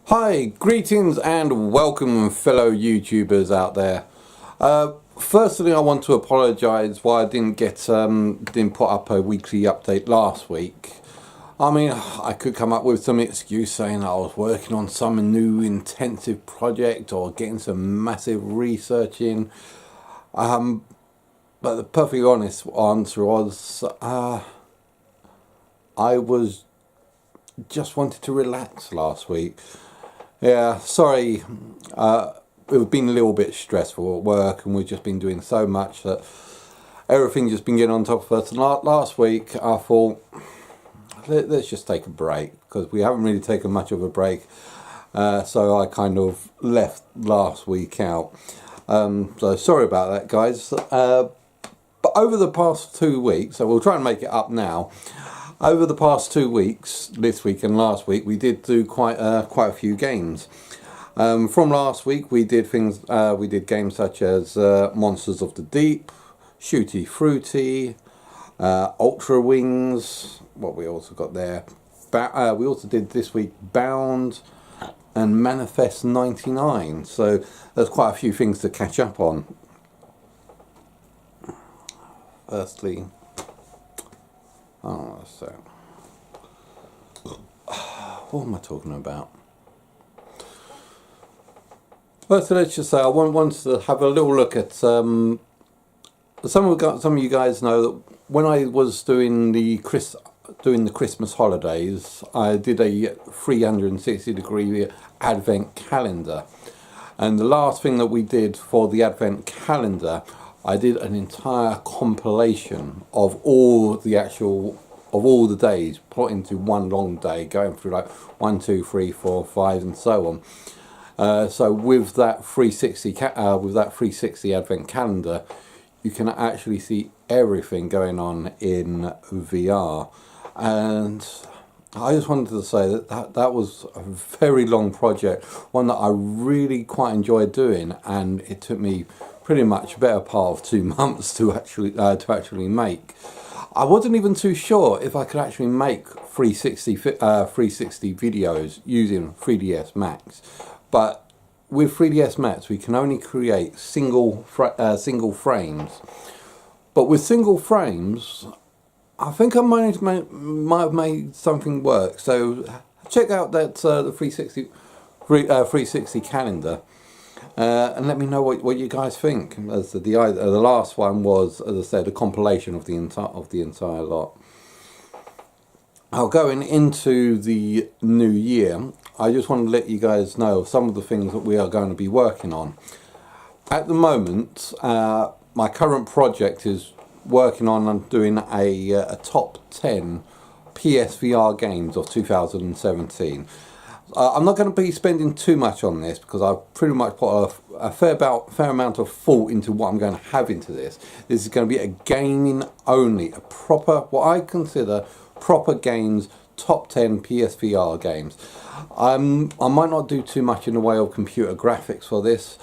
Hi, greetings and welcome fellow YouTubers out there. Firstly, I want to apologise why I didn't put up a weekly update last week. I mean, I could come up with some excuse saying I was working on some new intensive project or getting some massive research in. But the perfectly honest answer was I was just wanted to relax last week. Yeah, sorry, we've been a little bit stressful at work and we've just been doing so much that everything's just been getting on top of us. And last week I thought, let's just take a break, because we haven't really taken much of a break. So I kind of left last week out. So sorry about that, guys. But over the past 2 weeks, so we'll try and make it up now. Over the past 2 weeks, this week and last week, we did do quite a few games. From last week, we did games such as Monsters of the Deep, Shooty Fruity, Ultra Wings. What we also got there? We also did this week Bound and Manifest 99. So there's quite a few things to catch up on. Firstly. Oh, so what am I talking about? First, let's just say I wanted to have a little look at some of you guys know that when I was doing the Christmas holidays, I did a 360-degree advent calendar, and the last thing that we did for the advent calendar, I did an entire compilation of all the days put into one long day, going through like 1, 2, 3, 4, 5, and so on. So with that 360 advent calendar, you can actually see everything going on in VR. And I just wanted to say that was a very long project, one that I really quite enjoyed doing, and it took me pretty much a better part of 2 months to actually make. I wasn't even too sure if I could actually make 360 videos using 3ds Max, but with 3ds Max we can only create single frames. But with single frames, I think I might have made something work. So check out that the 360 calendar. And let me know what you guys think. As the last one was, as I said, a compilation of the entire lot. Now, going into the new year, I just want to let you guys know some of the things that we are going to be working on. At the moment, my current project is working on doing a top 10 PSVR games of 2017. I'm not going to be spending too much on this because I've pretty much put a fair amount of thought into what I'm going to have into this. This is going to be a gaming only, a proper, what I consider proper games, top 10 PSVR games. I might not do too much in the way of computer graphics for this,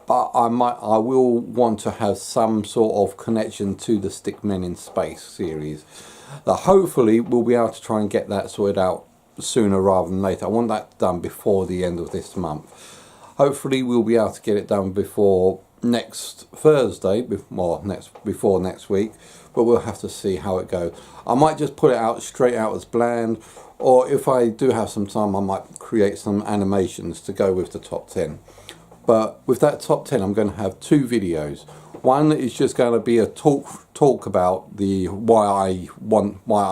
but I will want to have some sort of connection to the Stickmen in Space series. Hopefully we'll be able to try and get that sorted out sooner rather than later. I want that done before the end of this month. Hopefully we'll be able to get it done before next Thursday, before next week, but we'll have to see how it goes. I might just put it out straight out as bland, or if I do have some time I might create some animations to go with the top 10. But with that top 10 I'm going to have 2 videos. One is just going to be a talk about why I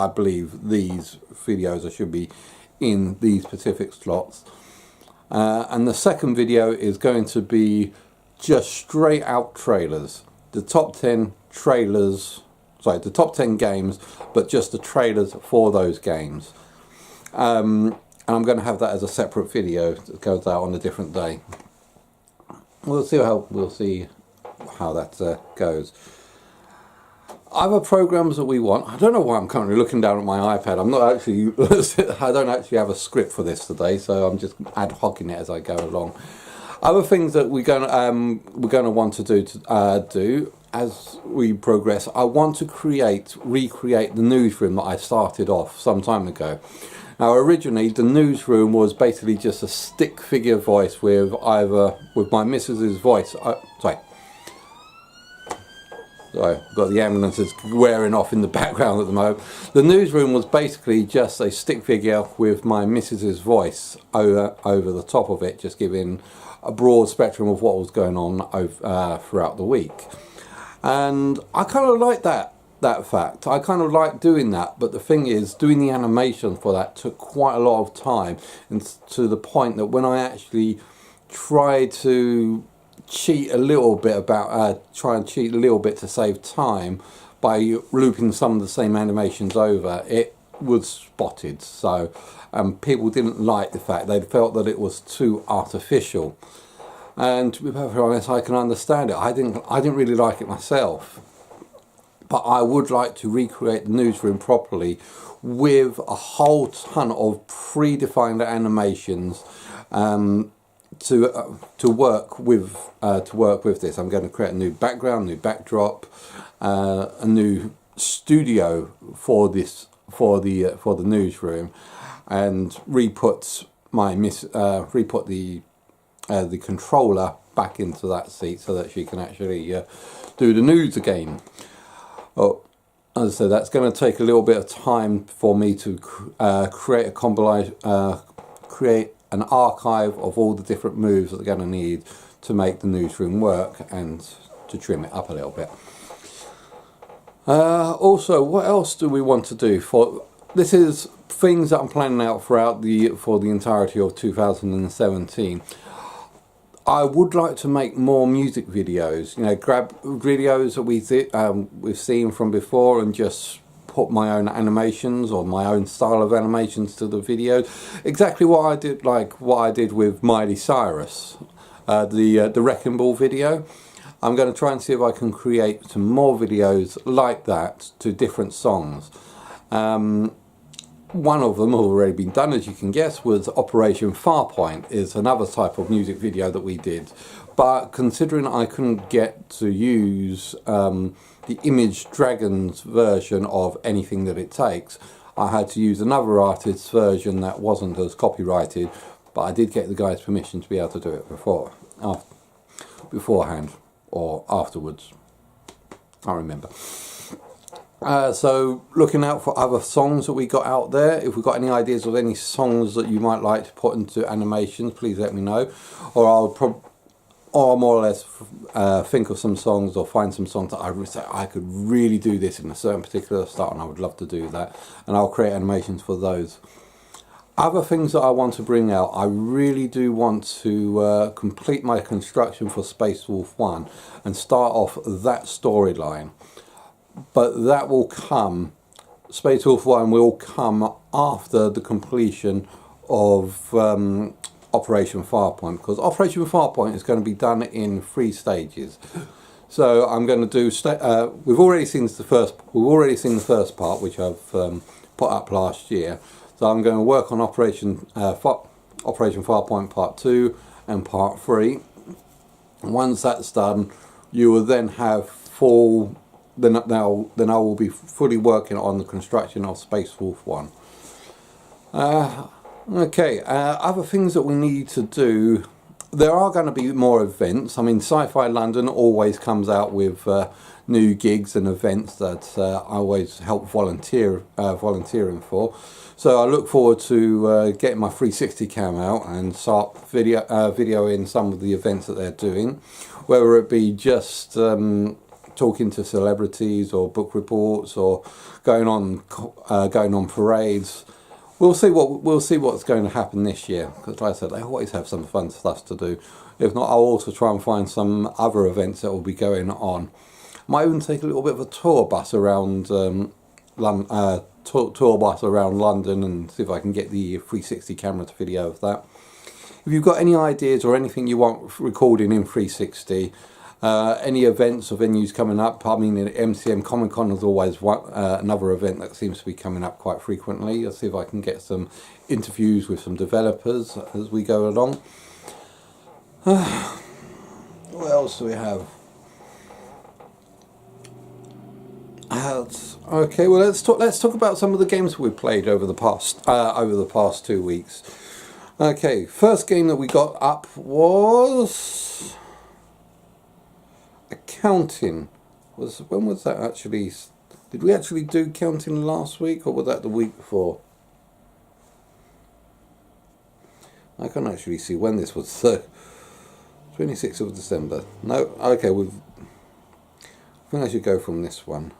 believe these videos should be in these specific slots, and the second video is going to be just straight out trailers, the top 10 games, but just the trailers for those games, and I'm going to have that as a separate video that goes out on a different day. We'll see how that goes. Other programs that we want, I don't know why I'm currently looking down at my iPad. I don't actually have a script for this today, so I'm just ad hocing it as I go along. Other things that we're going to want to do as we progress, I want to recreate the newsroom that I started off some time ago. Now originally the newsroom was basically just a stick figure voice with my missus's voice. Sorry, I've got the ambulances wearing off in the background at the moment. The newsroom was basically just a stick figure with my missus's voice over the top of it, just giving a broad spectrum of what was going on throughout the week. And I kind of like that fact. I kind of like doing that, but the thing is, doing the animation for that took quite a lot of time, and to the point that when I actually tried to cheat a little bit try and cheat a little bit to save time by looping some of the same animations over, it was spotted. So people didn't like the fact, they felt that it was too artificial. And to be perfectly honest, I can understand it. I didn't really like it myself, but I would like to recreate the newsroom properly with a whole ton of predefined animations to work with this. I'm going to create a new background, new backdrop, a new studio for the newsroom, and re-put the controller back into that seat so that she can actually do the news again. Oh, as I said, that's going to take a little bit of time for me to create a compilation, create an archive of all the different moves that they're going to need to make the newsroom work, and to trim it up a little bit. Also, what else do we want to do? This is things that I'm planning out for the entirety of 2017. I would like to make more music videos. You know, grab videos that we've seen from before and just put my own animations or my own style of animations to the video. Exactly what I did with Miley Cyrus, the Wrecking Ball video. I'm going to try and see if I can create some more videos like that to different songs. One of them has already been done, as you can guess, was Operation Farpoint. Is another type of music video that we did. But considering I couldn't get to use the Image Dragons version of Anything That It Takes, I had to use another artist's version that wasn't as copyrighted, but I did get the guy's permission to be able to do it beforehand or afterwards. I remember. So looking out for other songs that we got out there. If we've got any ideas of any songs that you might like to put into animations, please let me know, or I'll more or less think of some songs, or find some songs that I would say I could really do this in a certain particular style, and I would love to do that, and I'll create animations for those. Other things that I want to bring out, I really do want to complete my construction for Space Wolf 1 and start off that storyline. But that will come, Space Wolf 1 will come after the completion of Operation Farpoint, because Operation Farpoint is going to be done in 3 stages. So I'm going to do. We've already seen the first part, which I've put up last year. So I'm going to work on Operation Farpoint Part 2 and Part 3. And once that's done, you will then have full. Then I will be fully working on the construction of Space Wolf 1. Okay, other things that we need to do. There are going to be more events. I mean, Sci-Fi London always comes out with new gigs and events that I always help volunteering for. So I look forward to getting my 360 cam out and start videoing some of the events that they're doing, whether it be just talking to celebrities or book reports or going on parades. We'll see what's going to happen this year, because like I said, they always have some fun stuff to do. If not, I'll also try and find some other events that will be going on. Might even take a little bit of a tour bus around London and see if I can get the 360 camera to video of that. If you've got any ideas or anything you want recording in 360, any events or venues coming up, I mean, MCM Comic Con is always another event that seems to be coming up quite frequently. I'll see if I can get some interviews with some developers as we go along. What else do we have? Okay, well let's talk about some of the games we played over the past 2 weeks. Okay, first game that we got up was accounting. When was that actually? Did we actually do counting last week, or was that the week before? I can't actually see when this was. So 26th of December. No, okay, I think I should go from this one.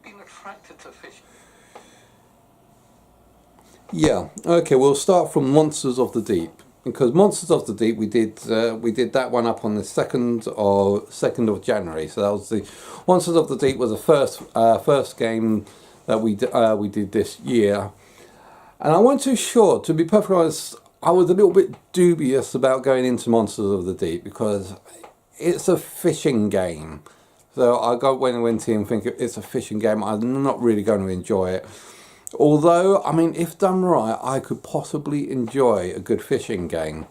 Being attracted to fish. Yeah, okay, we'll start from Monsters of the Deep, because Monsters of the Deep we did that one up on the 2nd of January. So that was the Monsters of the Deep was the first game that we did this year, and I wasn't too sure, to be perfectly honest. I was a little bit dubious about going into Monsters of the Deep because it's a fishing game. So I went in thinking it's a fishing game. I'm not really going to enjoy it. Although, I mean, if done right, I could possibly enjoy a good fishing game.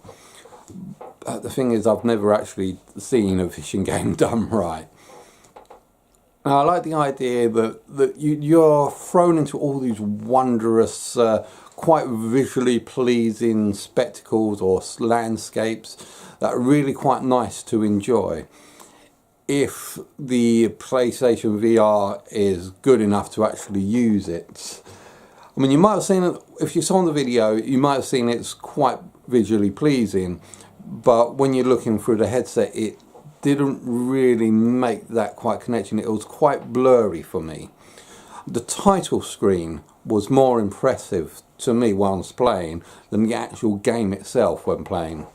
But the thing is, I've never actually seen a fishing game done right. Now, I like the idea that you're thrown into all these wondrous, quite visually pleasing spectacles or landscapes that are really quite nice to enjoy, if the PlayStation VR is good enough to actually use it. I mean, you might have seen it, if you saw the video, you might have seen it's quite visually pleasing, but when you're looking through the headset, it didn't really make that quite connection. It was quite blurry for me. The title screen was more impressive to me while I was playing than the actual game itself when playing.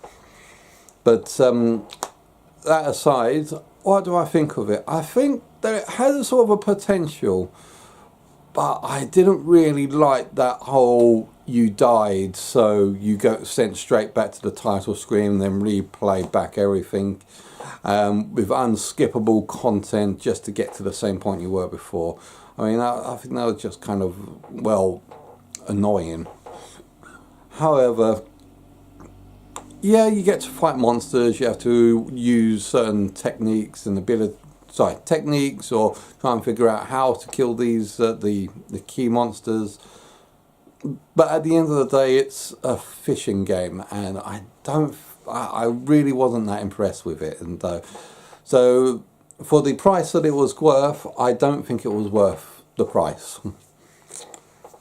But that aside, what do I think of it? I think that it has a sort of a potential, but I didn't really like that whole you died so you go sent straight back to the title screen and then replay back everything with unskippable content just to get to the same point you were before. I mean, I think that was just kind of, well, annoying. However, yeah, you get to fight monsters, you have to use certain techniques and techniques, or try and figure out how to kill these the key monsters. But at the end of the day, it's a fishing game, and I really wasn't that impressed with it. And so for the price that it was worth, I don't think it was worth the price.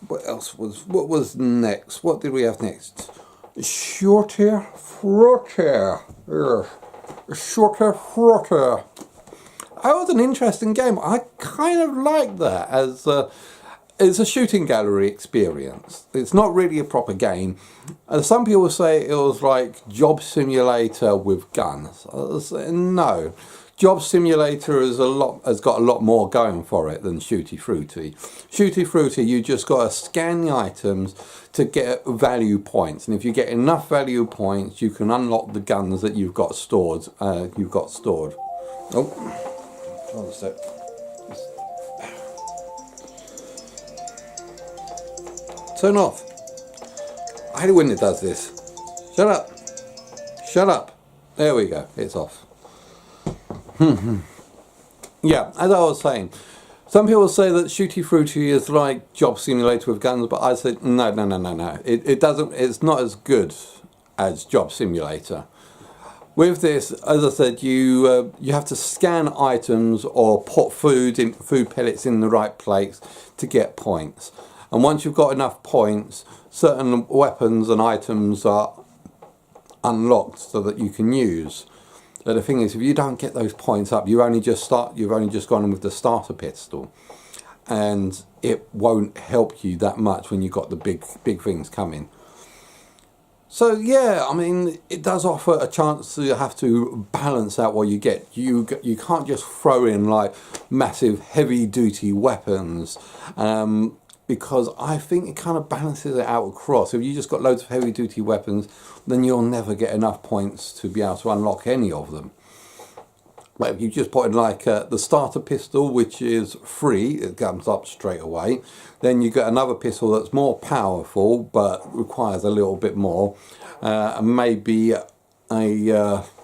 What was next? What did we have next? Shorter Frotter. Shorter Frotter. That was an interesting game. I kind of like that as it's a shooting gallery experience. It's not really a proper game. Some people say it was like Job Simulator with guns. No. Job Simulator has got a lot more going for it than Shooty Fruity. Shooty Fruity, you just got to scan the items to get value points, and if you get enough value points, you can unlock the guns that you've got stored. Oh, hold on a sec. Turn off. I hate it when it does this. Shut up. Shut up. There we go. It's off. Yeah, as I was saying, some people say that Shooty Fruity is like Job Simulator with guns, but I said no. It doesn't. It's not as good as Job Simulator. With this, as I said, you have to scan items or put food pellets in the right place to get points. And once you've got enough points, certain weapons and items are unlocked so that you can use. But the thing is, if you don't get those points up, you've only just gone with the starter pistol, and it won't help you that much when you've got the big things coming. So yeah, I mean, it does offer a chance to have to balance out what you get. You can't just throw in like massive heavy duty weapons, because I think it kind of balances it out across. If you just got loads of heavy duty weapons, then you'll never get enough points to be able to unlock any of them. But if you just put in like the starter pistol, which is free, it comes up straight away. Then you get another pistol that's more powerful but requires a little bit more, and maybe a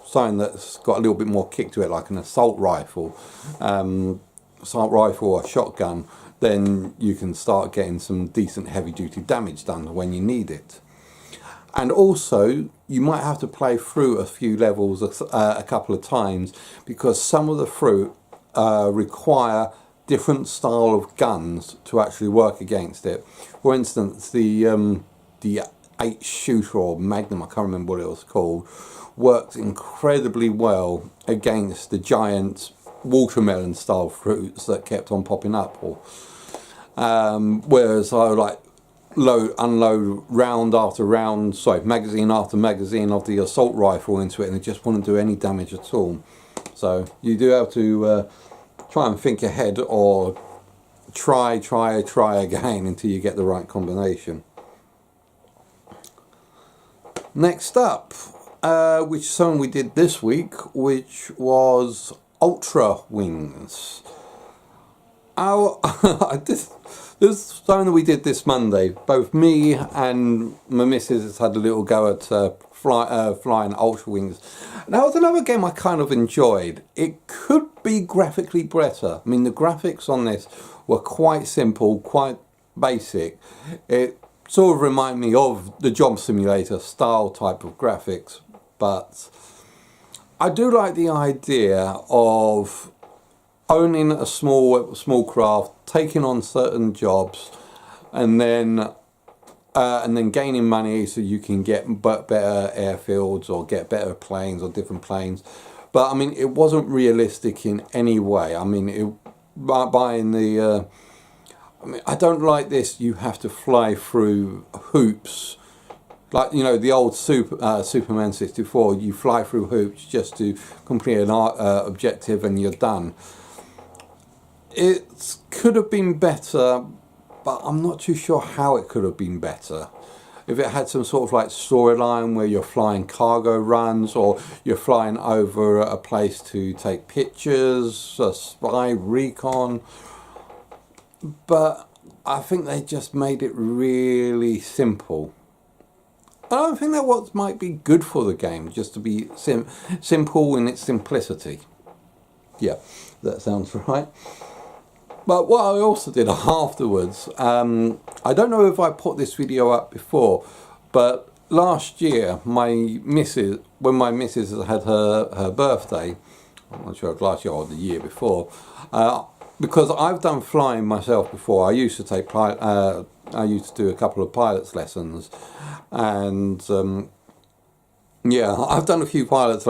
something that's got a little bit more kick to it, like an assault rifle. assault rifle or shotgun, then you can start getting some decent heavy duty damage done when you need it. And also, you might have to play through a few levels a couple of times, because some of the fruit require different style of guns to actually work against it. For instance, the 8 shooter or Magnum, I can't remember what it was called, works incredibly well against the giant watermelon style fruits that kept on popping up. Or whereas I like unload round after round, sorry, magazine after magazine of the assault rifle into it, and it just wouldn't do any damage at all. So you do have to try and think ahead, or try again until you get the right combination. Next up, which is something we did this week, which was Ultra Wings. This is something that we did this Monday. Both me and my missus had a little go at flying Ultra Wings. And that was another game I kind of enjoyed. It could be graphically better. I mean, the graphics on this were quite simple, quite basic. It sort of reminded me of the Job Simulator style type of graphics, but I do like the idea of owning a small craft, taking on certain jobs, and then gaining money so you can get better airfields or get better planes or different planes. But I mean, it wasn't realistic in any way. I mean, buying the I mean, I don't like this. You have to fly through hoops, like, you know, the old Superman 64. You fly through hoops just to complete an objective, and you're done. It could have been better, but I'm not too sure how it could have been better. If it had some sort of like storyline where you're flying cargo runs, or you're flying over a place to take pictures, a spy recon. But I think they just made it really simple. I don't think that what might be good for the game, just to be simple in its simplicity. Yeah, that sounds right. But what I also did afterwards, I don't know if I put this video up before, but last year, when my missus had her birthday, I'm not sure if last year or the year before, because I've done flying myself before. I used to do a couple of pilot's lessons, and yeah, I've done a few pilots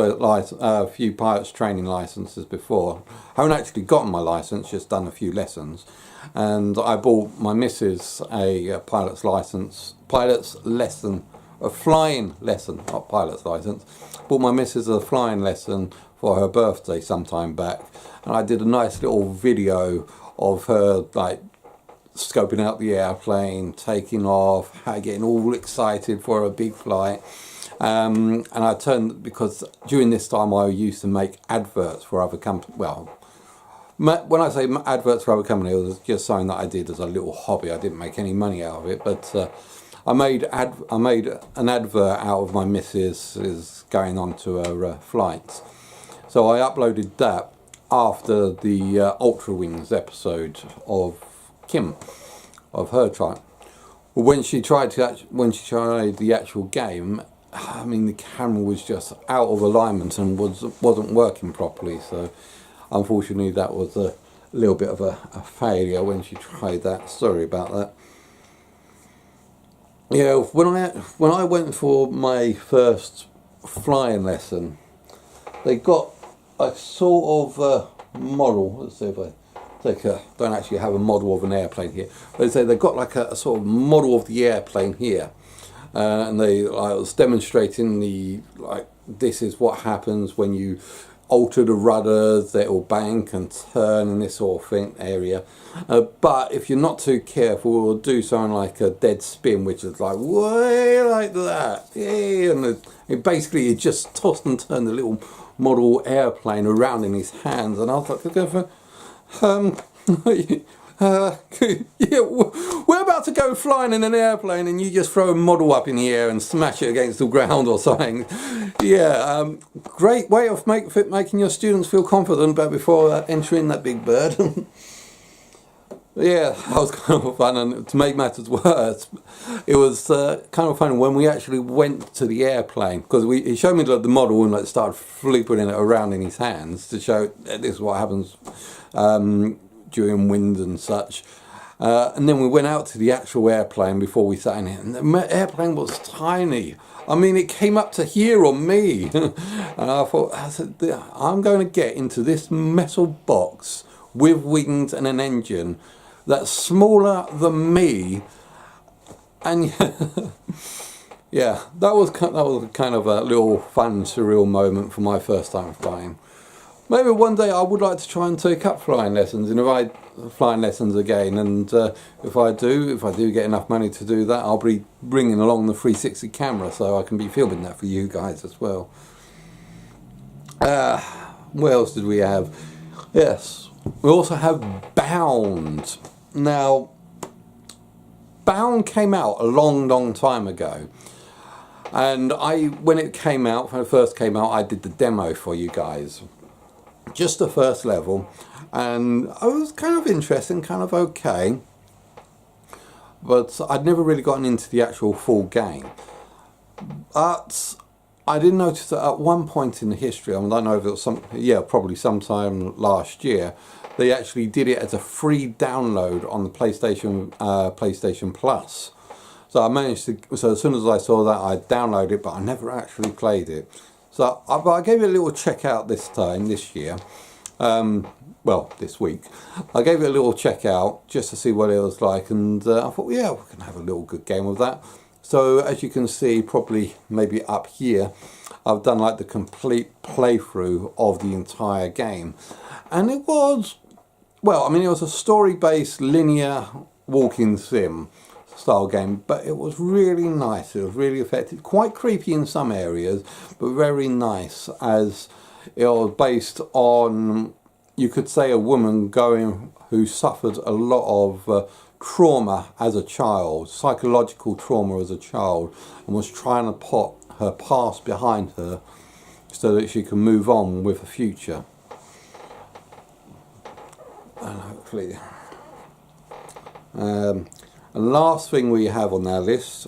training licenses before. I haven't actually gotten my license, just done a few lessons. And I bought my missus a pilot's lesson, a flying lesson, not pilot's license. Bought my missus a flying lesson for her birthday some time back, and I did a nice little video of her like scoping out the airplane, taking off, getting all excited for a big flight. And I turned, because during this time I used to make adverts for other companies. Well, when I say adverts for other companies, it was just something that I did as a little hobby. I didn't make any money out of it, but I made an advert out of my missus going on to her flights. So I uploaded that after the Ultra Wings episode of Kim, of her try. Well, when she tried the actual game, I mean, the camera was just out of alignment and wasn't working properly. So unfortunately, that was a little bit of a failure when she tried that. Sorry about that. Yeah, when I went for my first flying lesson, they got a sort of model. Let's see if I don't actually have a model of an airplane here. They say they've got like a sort of model of the airplane here. And I was demonstrating this is what happens when you alter the rudders, they'll bank and turn and this sort of thing area. But if you're not too careful, it'll do something like a dead spin, which is like way like that. Yeah, and it just tossed and turned the little model airplane around in his hands, and I was like, Yeah, we're about to go flying in an airplane and you just throw a model up in the air and smash it against the ground or something. Yeah, great way of making your students feel confident but before entering that big bird. Yeah, that was kind of fun, and to make matters worse, it was kind of funny when we actually went to the airplane, because he showed me the model and like started flipping it around in his hands to show this is what happens during wind and such. And then we went out to the actual airplane before we sat in it, and the airplane was tiny. I mean, it came up to here on me. And I said, I'm going to get into this metal box with wings and an engine that's smaller than me, and yeah, that was kind of a little fun, surreal moment for my first time flying. Maybe one day I would like to try and take up flying lessons, and flying lessons again. And if I do get enough money to do that, I'll be bringing along the 360 camera so I can be filming that for you guys as well. What else did we have? Yes, we also have Bound. Now, Bound came out a long time ago, and when it first came out, I did the demo for you guys, just the first level, and it was kind of interesting, kind of okay, but I'd never really gotten into the actual full game. But I did notice that at one point in the history, I don't know if it was probably sometime last year, they actually did it as a free download on the PlayStation Plus. So I managed to. So as soon as I saw that, I downloaded it, but I never actually played it. So I gave it a little check out this year. Well, this week, I gave it a little check out just to see what it was like, and I thought, yeah, we can have a little good game of that. So as you can see, probably maybe up here, I've done like the complete playthrough of the entire game, and it was. Well, I mean, it was a story-based linear walking sim style game, but it was really nice. It was really effective, quite creepy in some areas, but very nice, as it was based on, you could say, a woman who suffered a lot of trauma as a child, psychological trauma as a child, and was trying to put her past behind her so that she can move on with a future. And hopefully, and last thing we have on our list,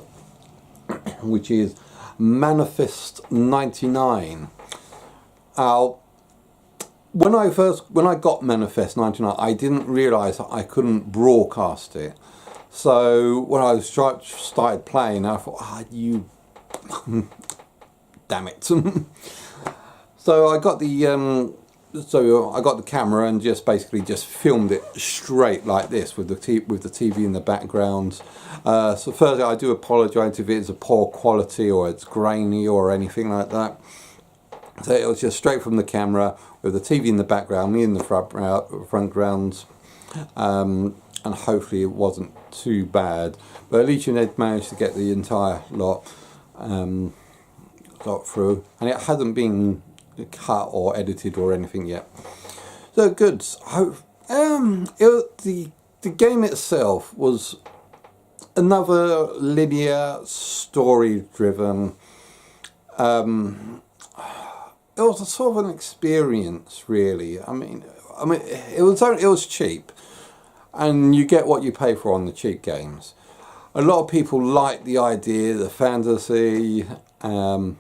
which is Manifest 99. When I got Manifest 99, I didn't realise that I couldn't broadcast it. So when I started playing, I thought, you damn it. So I got the camera and just basically filmed it straight like this with the TV in the background. So firstly, I do apologise if it's a poor quality or it's grainy or anything like that. So it was just straight from the camera with the TV in the background, me in the front ground, and hopefully it wasn't too bad. But at least you managed to get the entire lot through, and it hasn't been cut or edited or anything yet. So good. The game itself was another linear, story-driven. It was a sort of an experience, really. I mean, it was cheap, and you get what you pay for on the cheap games. A lot of people like the idea, the fantasy of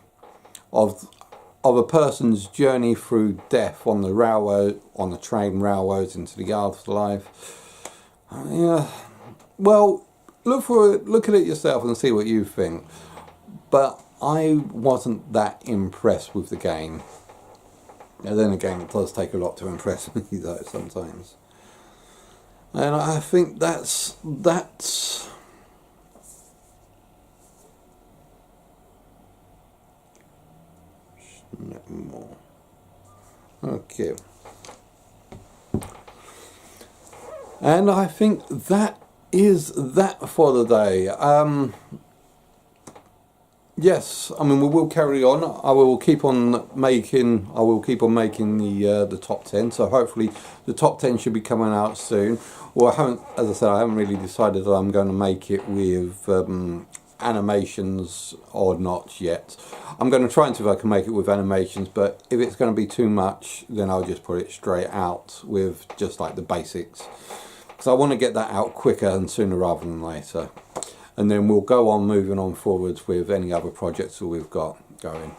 a person's journey through death on the railroad, on the train railroads into the afterlife. Yeah, well, look at it yourself and see what you think. But I wasn't that impressed with the game. And then again, it does take a lot to impress me though sometimes. And I think that's no more. Okay. And I think that is that for the day. Yes, I mean we will carry on. I will keep on making. I will keep on making the top 10. So hopefully the top 10 should be coming out soon. Well, I haven't, as I said, I haven't really decided that I'm going to make it with animations or not yet. I'm going to try and see if I can make it with animations, but if it's going to be too much, then I'll just put it straight out with just like the basics, because I want to get that out quicker and sooner rather than later. And then we'll go on moving on forwards with any other projects that we've got going.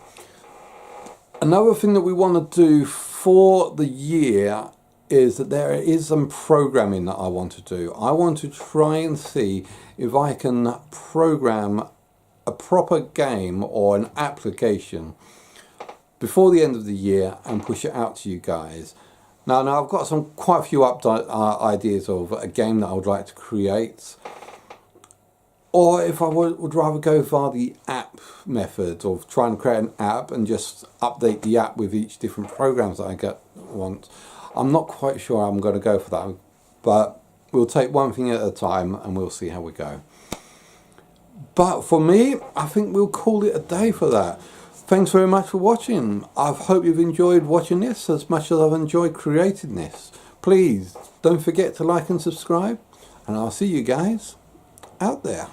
Another thing that we want to do for the year is that there is some programming that I want to do. I want to try and see if I can program a proper game or an application before the end of the year and push it out to you guys. Now I've got quite a few ideas of a game that I would like to create. Or if I would rather go via the app method of trying to create an app and just update the app with each different programs that I want. I'm not quite sure I'm going to go for that, but we'll take one thing at a time and we'll see how we go. But for me, I think we'll call it a day for that. Thanks very much for watching. I hope you've enjoyed watching this as much as I've enjoyed creating this. Please don't forget to like and subscribe, and I'll see you guys out there.